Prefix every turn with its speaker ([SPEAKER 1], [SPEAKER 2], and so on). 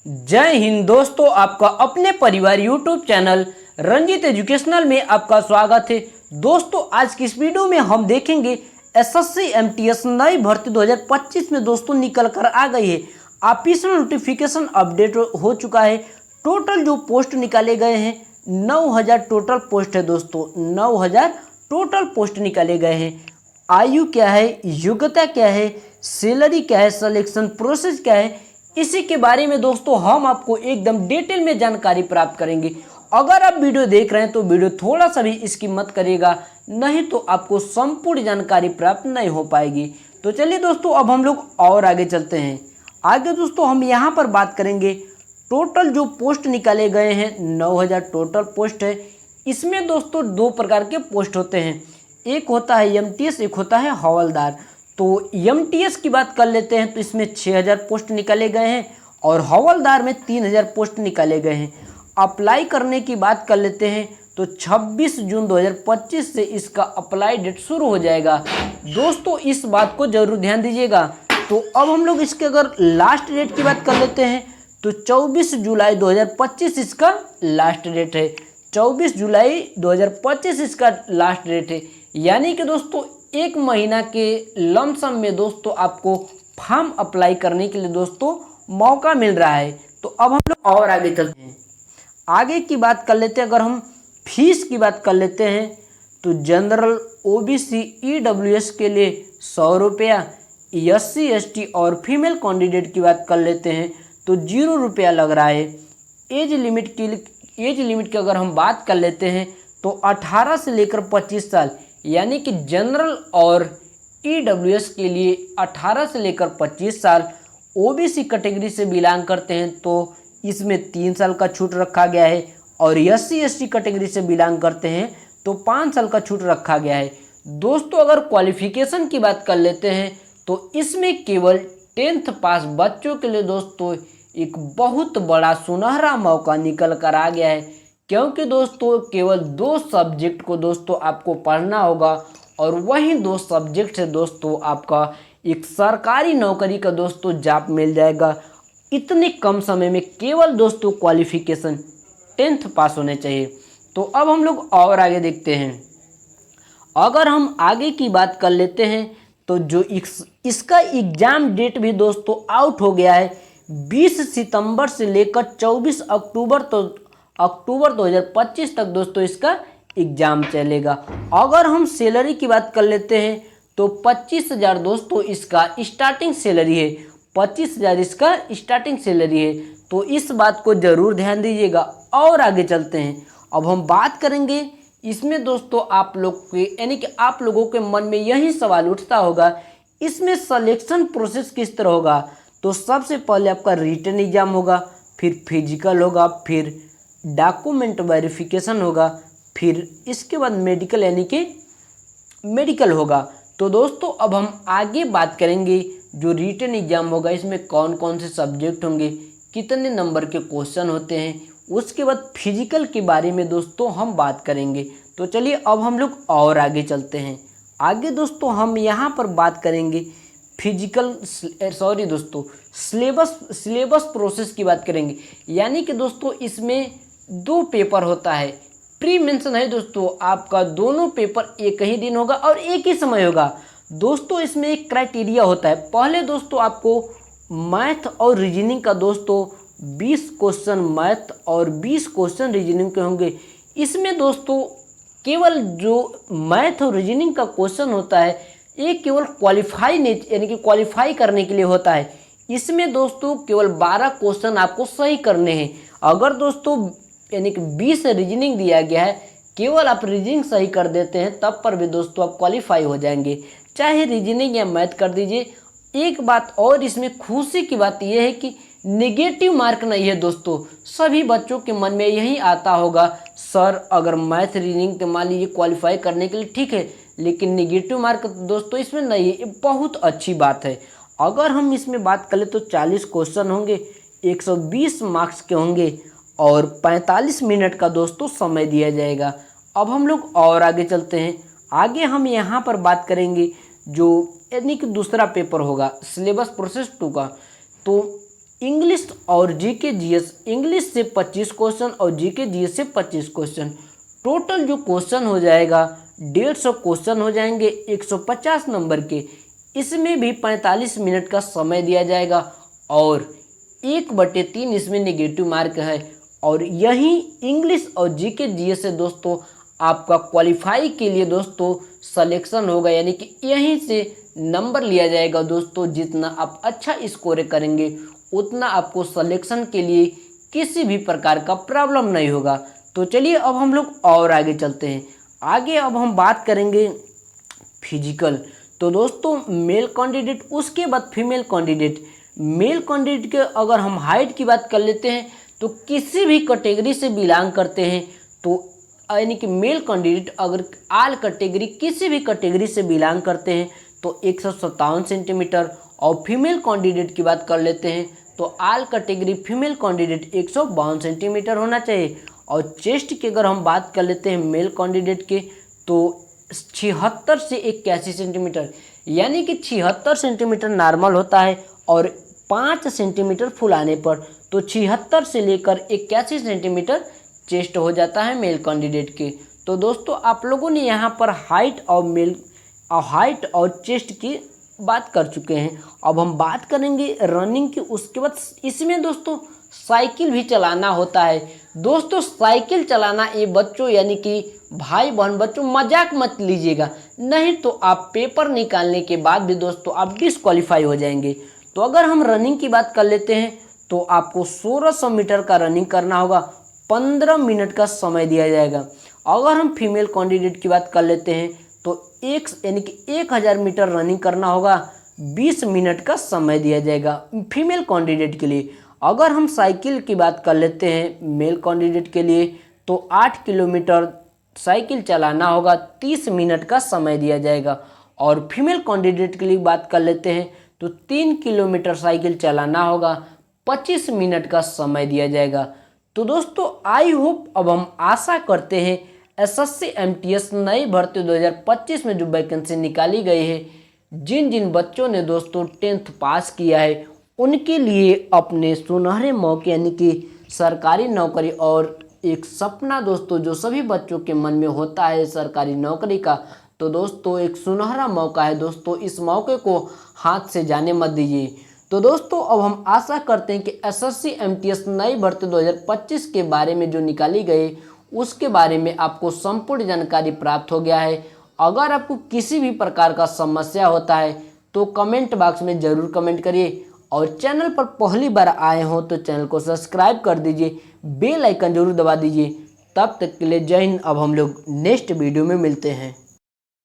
[SPEAKER 1] जय हिंद दोस्तों, आपका अपने परिवार यूट्यूब चैनल रंजीत एजुकेशनल में आपका स्वागत है। दोस्तों आज की इस वीडियो में हम देखेंगे एसएससी एमटीएस नई भर्ती 2025 में दोस्तों निकल कर आ गई है। ऑफिशियल नोटिफिकेशन अपडेट हो चुका है। टोटल जो पोस्ट निकाले गए हैं 9000 टोटल पोस्ट है दोस्तों, 9000 टोटल पोस्ट निकाले गए हैं। आयु क्या है, योग्यता क्या है, सैलरी क्या है, सिलेक्शन प्रोसेस क्या है, इसी के बारे में दोस्तों हम आपको एकदम डिटेल में जानकारी प्राप्त करेंगे। अगर आप वीडियो देख रहे हैं तो वीडियो थोड़ा सा भी स्किप मत करिएगा, नहीं तो आपको संपूर्ण जानकारी प्राप्त नहीं हो पाएगी। तो चलिए दोस्तों अब हम लोग और आगे चलते हैं। आगे दोस्तों हम यहाँ पर बात करेंगे टोटल जो पोस्ट निकाले गए हैं 9000 टोटल पोस्ट है। इसमें दोस्तों दो प्रकार के पोस्ट होते हैं, एक होता है एमटीएस, एक होता है हवलदार। तो एमटीएस की बात कर लेते हैं तो इसमें 6000 पोस्ट निकाले गए हैं और हवलदार में 3000 पोस्ट निकाले गए हैं। अप्लाई करने की बात कर लेते हैं तो 26 जून 2025 से इसका अप्लाई डेट शुरू हो जाएगा। दोस्तों इस बात को जरूर ध्यान दीजिएगा। तो अब हम लोग इसके अगर लास्ट डेट की बात कर लेते हैं तो 24 जुलाई 2025 इसका लास्ट डेट है। 24 जुलाई 2025 इसका लास्ट डेट है, यानी कि दोस्तों एक महीना के लमसम में दोस्तों आपको फॉर्म अप्लाई करने के लिए दोस्तों मौका मिल रहा है। तो अब हम लोग और आगे चलते हैं। आगे की बात कर लेते हैं, अगर हम फीस की बात कर लेते हैं तो जनरल ओबीसी ईडब्ल्यूएस के लिए 100 रुपया, एससी एसटी और फीमेल कैंडिडेट की बात कर लेते हैं तो 0 रुपया लग रहा है। एज लिमिट की अगर हम बात कर लेते हैं तो 18 से लेकर 25 साल, यानी कि जनरल और ईडब्ल्यूएस के लिए 18 से लेकर 25 साल। ओबीसी कैटेगरी से बिलोंग करते हैं तो इसमें 3 साल का छूट रखा गया है और एससी एसटी कैटेगरी से बिलोंग करते हैं तो 5 साल का छूट रखा गया है। दोस्तों अगर क्वालिफिकेशन की बात कर लेते हैं तो इसमें केवल 10th पास बच्चों के लिए दोस्तों एक बहुत बड़ा सुनहरा मौका निकल कर आ गया है, क्योंकि दोस्तों केवल 2 सब्जेक्ट को दोस्तों आपको पढ़ना होगा और वही 2 सब्जेक्ट से दोस्तों आपका एक सरकारी नौकरी का दोस्तों जॉब मिल जाएगा। इतने कम समय में केवल दोस्तों क्वालिफिकेशन 10th पास होने चाहिए। तो अब हम लोग और आगे देखते हैं। अगर हम आगे की बात कर लेते हैं तो जो इसका एग्ज़ाम डेट भी दोस्तों आउट हो गया है। 20 सितंबर से लेकर 24 अक्टूबर 2025 तक दोस्तों इसका एग्ज़ाम चलेगा। अगर हम सैलरी की बात कर लेते हैं तो 25,000 दोस्तों इसका स्टार्टिंग सैलरी है। 25,000 इसका स्टार्टिंग सैलरी है, तो इस बात को ज़रूर ध्यान दीजिएगा। और आगे चलते हैं। अब हम बात करेंगे इसमें दोस्तों आप लोग के यानी कि आप लोगों के मन में यही सवाल उठता होगा, इसमें सिलेक्शन प्रोसेस किस तरह होगा। तो सबसे पहले आपका रिटन एग्जाम होगा, फिर फिजिकल होगा, फिर डॉक्यूमेंट वेरिफिकेशन होगा, फिर इसके बाद मेडिकल यानी कि मेडिकल होगा। तो दोस्तों अब हम आगे बात करेंगे जो रिटन एग्जाम होगा इसमें कौन कौन से सब्जेक्ट होंगे, कितने नंबर के क्वेश्चन होते हैं, उसके बाद फिजिकल के बारे में दोस्तों हम बात करेंगे। तो चलिए अब हम लोग और आगे चलते हैं। आगे दोस्तों हम यहाँ पर बात करेंगे सिलेबस प्रोसेस की बात करेंगे, यानी कि दोस्तों इसमें 2 पेपर होता है। प्री मेंशन है दोस्तों, आपका दोनों पेपर एक ही दिन होगा और एक ही समय होगा। दोस्तों इसमें एक क्राइटेरिया होता है, पहले दोस्तों आपको मैथ और रीजनिंग का दोस्तों 20 क्वेश्चन मैथ और 20 क्वेश्चन रीजनिंग के होंगे। इसमें दोस्तों केवल जो मैथ और रीजनिंग का क्वेश्चन होता है ये केवल यानी कि क्वालिफाई करने के लिए होता है। इसमें दोस्तों केवल 12 क्वेश्चन आपको सही करने हैं। अगर दोस्तों यानी कि 20 रीजनिंग दिया गया है, केवल आप रीजनिंग सही कर देते हैं तब पर भी दोस्तों आप क्वालिफाई हो जाएंगे, चाहे रीजनिंग या मैथ कर दीजिए। एक बात और इसमें खुशी की बात यह है कि नेगेटिव मार्क नहीं है दोस्तों। सभी बच्चों के मन में यही आता होगा, सर अगर मैथ रीजनिंग तो मान लीजिए क्वालिफाई करने के लिए ठीक है, लेकिन नेगेटिव मार्क दोस्तों इसमें नहीं है। ये बहुत अच्छी बात है। अगर हम इसमें बात करें तो 40 क्वेश्चन होंगे, 120 मार्क्स के होंगे और 45 मिनट का दोस्तों समय दिया जाएगा। अब हम लोग और आगे चलते हैं। आगे हम यहाँ पर बात करेंगे जो यानी कि दूसरा पेपर होगा सिलेबस प्रोसेस 2 का। तो इंग्लिश और जीके जीएस, इंग्लिश से 25 क्वेश्चन और जीके जीएस से 25 क्वेश्चन। टोटल जो क्वेश्चन हो जाएगा 150 क्वेश्चन हो जाएंगे 150 नंबर के। इसमें भी 45 मिनट का समय दिया जाएगा और 1/3 इसमें नेगेटिव मार्क है। और यही इंग्लिश और जीके जीएस से दोस्तों आपका क्वालिफाई के लिए दोस्तों सिलेक्शन होगा, यानी कि यहीं से नंबर लिया जाएगा दोस्तों। जितना आप अच्छा स्कोर करेंगे उतना आपको सिलेक्शन के लिए किसी भी प्रकार का प्रॉब्लम नहीं होगा। तो चलिए अब हम लोग और आगे चलते हैं। आगे अब हम बात करेंगे फिजिकल। तो दोस्तों मेल कैंडिडेट, उसके बाद फीमेल कैंडिडेट। मेल कैंडिडेट के अगर हम हाइट की बात कर लेते हैं तो किसी भी कैटेगरी से बिलोंग करते हैं तो यानी कि मेल कैंडिडेट अगर आल कैटेगरी किसी भी कैटेगरी से बिलोंग करते हैं तो 157 सेंटीमीटर। और फीमेल कैंडिडेट की बात कर लेते हैं तो आल कैटेगरी फीमेल कैंडिडेट 152 सेंटीमीटर होना चाहिए। और चेस्ट की अगर हम बात कर लेते हैं मेल कैंडिडेट के तो 76 से 81 सेंटीमीटर, यानी कि 76 सेंटीमीटर नॉर्मल होता है और 5 सेंटीमीटर फुलाने पर तो 76 से लेकर 81 सेंटीमीटर चेस्ट हो जाता है मेल कैंडिडेट के। तो दोस्तों आप लोगों ने यहाँ पर हाइट और चेस्ट की बात कर चुके हैं। अब हम बात करेंगे रनिंग की। उसके बाद इसमें दोस्तों साइकिल भी चलाना होता है। दोस्तों साइकिल चलाना ये बच्चों यानी कि भाई बहन बच्चों मजाक मत लीजिएगा, नहीं तो आप पेपर निकालने के बाद भी दोस्तों आप डिस्क्वालीफाई हो जाएंगे। तो अगर हम रनिंग की बात कर लेते हैं तो आपको 1600 मीटर का रनिंग करना होगा, 15 मिनट का समय दिया जाएगा। अगर हम फीमेल कैंडिडेट की बात कर लेते हैं तो यानी कि 1000 मीटर रनिंग करना होगा, 20 मिनट का समय दिया जाएगा फीमेल कैंडिडेट के लिए। अगर हम साइकिल की बात कर लेते हैं मेल कैंडिडेट के लिए तो 8 किलोमीटर साइकिल चलाना होगा, 30 मिनट का समय दिया जाएगा। और फीमेल कैंडिडेट के लिए बात कर लेते हैं तो 3 किलोमीटर साइकिल चलाना होगा, 25 मिनट का समय दिया जाएगा। तो दोस्तों आई होप, अब हम आशा करते हैं एसएससी एमटीएस नई भर्ती 2025 में जो वैकेंसी निकाली गई है, जिन जिन बच्चों ने दोस्तों 10th पास किया है उनके लिए अपने सुनहरे मौके यानी कि सरकारी नौकरी और एक सपना दोस्तों जो सभी बच्चों के मन में होता है सरकारी नौकरी का, तो दोस्तों एक सुनहरा मौका है दोस्तों, इस मौके को हाथ से जाने मत दीजिए। तो दोस्तों अब हम आशा करते हैं कि एसएससी एमटीएस नई भर्ती 2025 के बारे में जो निकाली गई उसके बारे में आपको संपूर्ण जानकारी प्राप्त हो गया है। अगर आपको किसी भी प्रकार का समस्या होता है तो कमेंट बॉक्स में ज़रूर कमेंट करिए और चैनल पर पहली बार आए हो तो चैनल को सब्सक्राइब कर दीजिए, बेल आइकन जरूर दबा दीजिए। तब तक के लिए जय हिंद। अब हम लोग नेक्स्ट वीडियो में मिलते हैं।